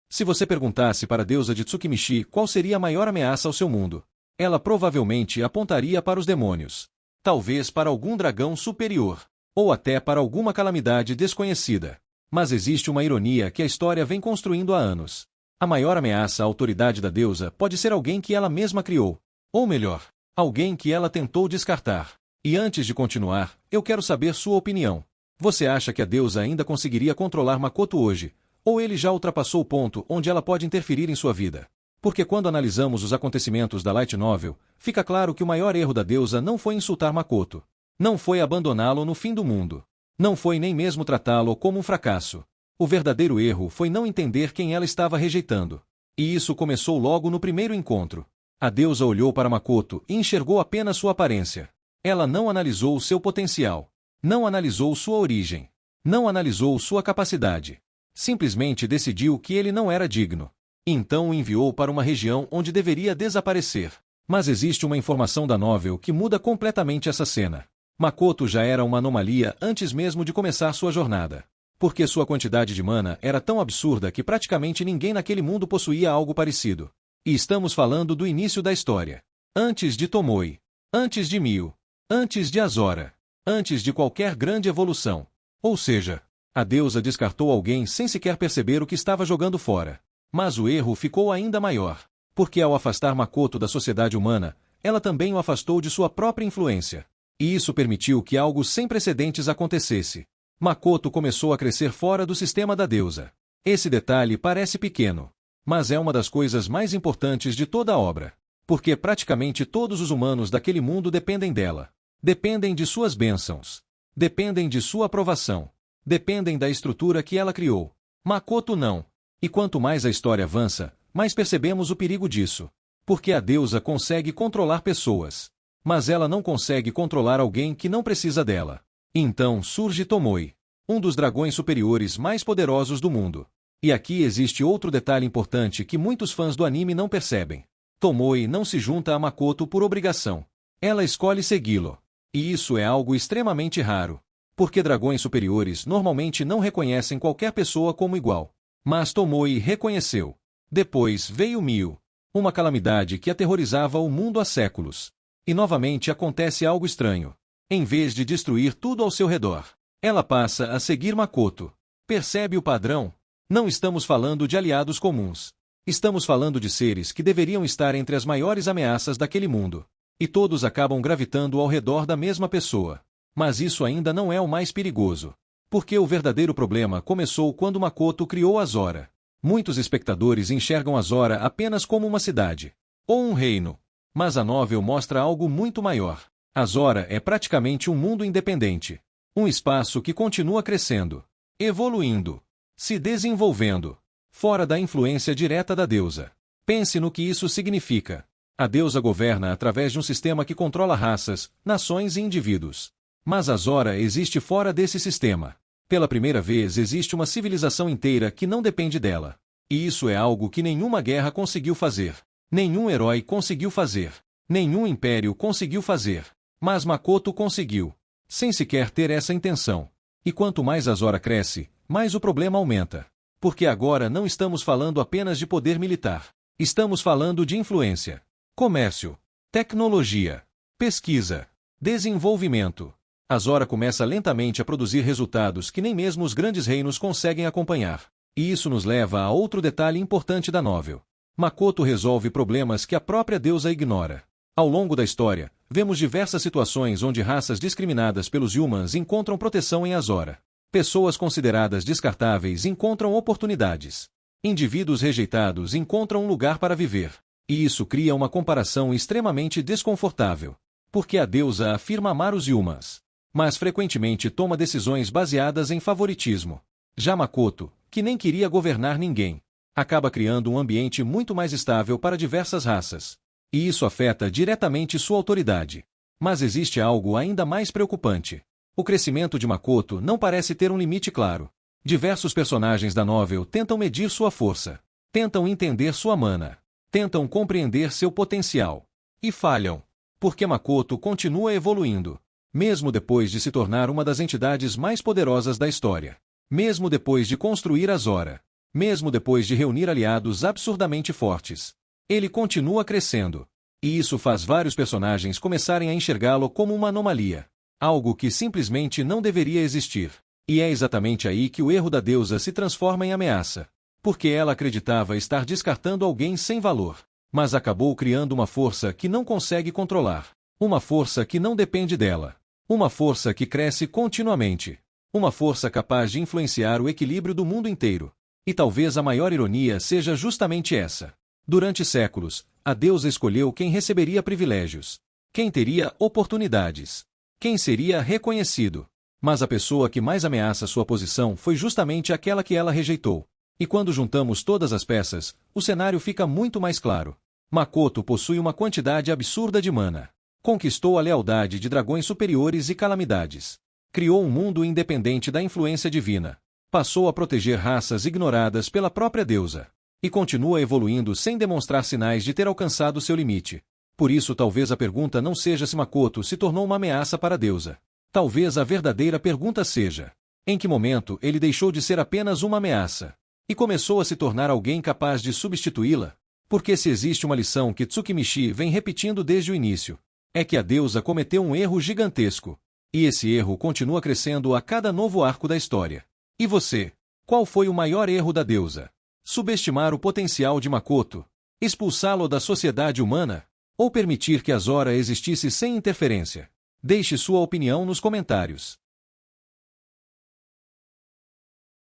Se você perguntasse para a deusa de Tsukimichi qual seria a maior ameaça ao seu mundo, ela provavelmente apontaria para os demônios. Talvez para algum dragão superior, ou até para alguma calamidade desconhecida. Mas existe uma ironia que a história vem construindo há anos. A maior ameaça à autoridade da deusa pode ser alguém que ela mesma criou. Ou melhor, alguém que ela tentou descartar. E antes de continuar, eu quero saber sua opinião. Você acha que a deusa ainda conseguiria controlar Makoto hoje? Ou ele já ultrapassou o ponto onde ela pode interferir em sua vida? Porque quando analisamos os acontecimentos da Light Novel, fica claro que o maior erro da deusa não foi insultar Makoto. Não foi abandoná-lo no fim do mundo. Não foi nem mesmo tratá-lo como um fracasso. O verdadeiro erro foi não entender quem ela estava rejeitando. E isso começou logo no primeiro encontro. A deusa olhou para Makoto e enxergou apenas sua aparência. Ela não analisou o seu potencial. Não analisou sua origem. Não analisou sua capacidade. Simplesmente decidiu que ele não era digno. Então o enviou para uma região onde deveria desaparecer. Mas existe uma informação da novel que muda completamente essa cena. Makoto já era uma anomalia antes mesmo de começar sua jornada. Porque sua quantidade de mana era tão absurda que praticamente ninguém naquele mundo possuía algo parecido. E estamos falando do início da história. Antes de Tomoe. Antes de Mio. Antes de Azora. Antes de qualquer grande evolução. Ou seja, a deusa descartou alguém sem sequer perceber o que estava jogando fora. Mas o erro ficou ainda maior. Porque ao afastar Makoto da sociedade humana, ela também o afastou de sua própria influência. E isso permitiu que algo sem precedentes acontecesse. Makoto começou a crescer fora do sistema da deusa. Esse detalhe parece pequeno, mas é uma das coisas mais importantes de toda a obra. Porque praticamente todos os humanos daquele mundo dependem dela. Dependem de suas bênçãos. Dependem de sua aprovação. Dependem da estrutura que ela criou. Makoto não. E quanto mais a história avança, mais percebemos o perigo disso. Porque a deusa consegue controlar pessoas. Mas ela não consegue controlar alguém que não precisa dela. Então surge Tomoe, um dos dragões superiores mais poderosos do mundo. E aqui existe outro detalhe importante que muitos fãs do anime não percebem. Tomoe não se junta a Makoto por obrigação. Ela escolhe segui-lo. E isso é algo extremamente raro. Porque dragões superiores normalmente não reconhecem qualquer pessoa como igual. Mas Tomoe reconheceu. Depois veio Mio. Uma calamidade que aterrorizava o mundo há séculos. E novamente acontece algo estranho. Em vez de destruir tudo ao seu redor, ela passa a seguir Makoto. Percebe o padrão? Não estamos falando de aliados comuns. Estamos falando de seres que deveriam estar entre as maiores ameaças daquele mundo. E todos acabam gravitando ao redor da mesma pessoa. Mas isso ainda não é o mais perigoso. Porque o verdadeiro problema começou quando Makoto criou Azora. Muitos espectadores enxergam Azora apenas como uma cidade. Ou um reino. Mas a novel mostra algo muito maior. Azora é praticamente um mundo independente. Um espaço que continua crescendo, evoluindo, se desenvolvendo, fora da influência direta da deusa. Pense no que isso significa. A deusa governa através de um sistema que controla raças, nações e indivíduos. Mas Azora existe fora desse sistema. Pela primeira vez existe uma civilização inteira que não depende dela. E isso é algo que nenhuma guerra conseguiu fazer. Nenhum herói conseguiu fazer. Nenhum império conseguiu fazer. Mas Makoto conseguiu. Sem sequer ter essa intenção. E quanto mais Azora cresce, mais o problema aumenta. Porque agora não estamos falando apenas de poder militar. Estamos falando de influência. Comércio. Tecnologia. Pesquisa. Desenvolvimento. Azora começa lentamente a produzir resultados que nem mesmo os grandes reinos conseguem acompanhar. E isso nos leva a outro detalhe importante da novel. Makoto resolve problemas que a própria deusa ignora. Ao longo da história, vemos diversas situações onde raças discriminadas pelos humans encontram proteção em Azora. Pessoas consideradas descartáveis encontram oportunidades. Indivíduos rejeitados encontram um lugar para viver. E isso cria uma comparação extremamente desconfortável. Porque a deusa afirma amar os humans, mas frequentemente toma decisões baseadas em favoritismo. Já Makoto, que nem queria governar ninguém, acaba criando um ambiente muito mais estável para diversas raças. E isso afeta diretamente sua autoridade. Mas existe algo ainda mais preocupante. O crescimento de Makoto não parece ter um limite claro. Diversos personagens da novel tentam medir sua força. Tentam entender sua mana. Tentam compreender seu potencial. E falham. Porque Makoto continua evoluindo. Mesmo depois de se tornar uma das entidades mais poderosas da história. Mesmo depois de construir Azora. mesmo depois de reunir aliados absurdamente fortes. Ele continua crescendo. E isso faz vários personagens começarem a enxergá-lo como uma anomalia. Algo que simplesmente não deveria existir. E é exatamente aí que o erro da deusa se transforma em ameaça. Porque ela acreditava estar descartando alguém sem valor. Mas acabou criando uma força que não consegue controlar. Uma força que não depende dela. Uma força que cresce continuamente. Uma força capaz de influenciar o equilíbrio do mundo inteiro. E talvez a maior ironia seja justamente essa. Durante séculos, a deusa escolheu quem receberia privilégios. Quem teria oportunidades. Quem seria reconhecido. Mas a pessoa que mais ameaça sua posição foi justamente aquela que ela rejeitou. E quando juntamos todas as peças, o cenário fica muito mais claro. Makoto possui uma quantidade absurda de mana. Conquistou a lealdade de dragões superiores e calamidades. Criou um mundo independente da influência divina. Passou a proteger raças ignoradas pela própria deusa. E continua evoluindo sem demonstrar sinais de ter alcançado seu limite. Por isso talvez a pergunta não seja se Makoto se tornou uma ameaça para a deusa. Talvez a verdadeira pergunta seja: em que momento ele deixou de ser apenas uma ameaça? E começou a se tornar alguém capaz de substituí-la? Porque se existe uma lição que Tsukimichi vem repetindo desde o início, é que a deusa cometeu um erro gigantesco. E esse erro continua crescendo a cada novo arco da história. E você? Qual foi o maior erro da deusa? Subestimar o potencial de Makoto? Expulsá-lo da sociedade humana? Ou permitir que a Zora existisse sem interferência? Deixe sua opinião nos comentários.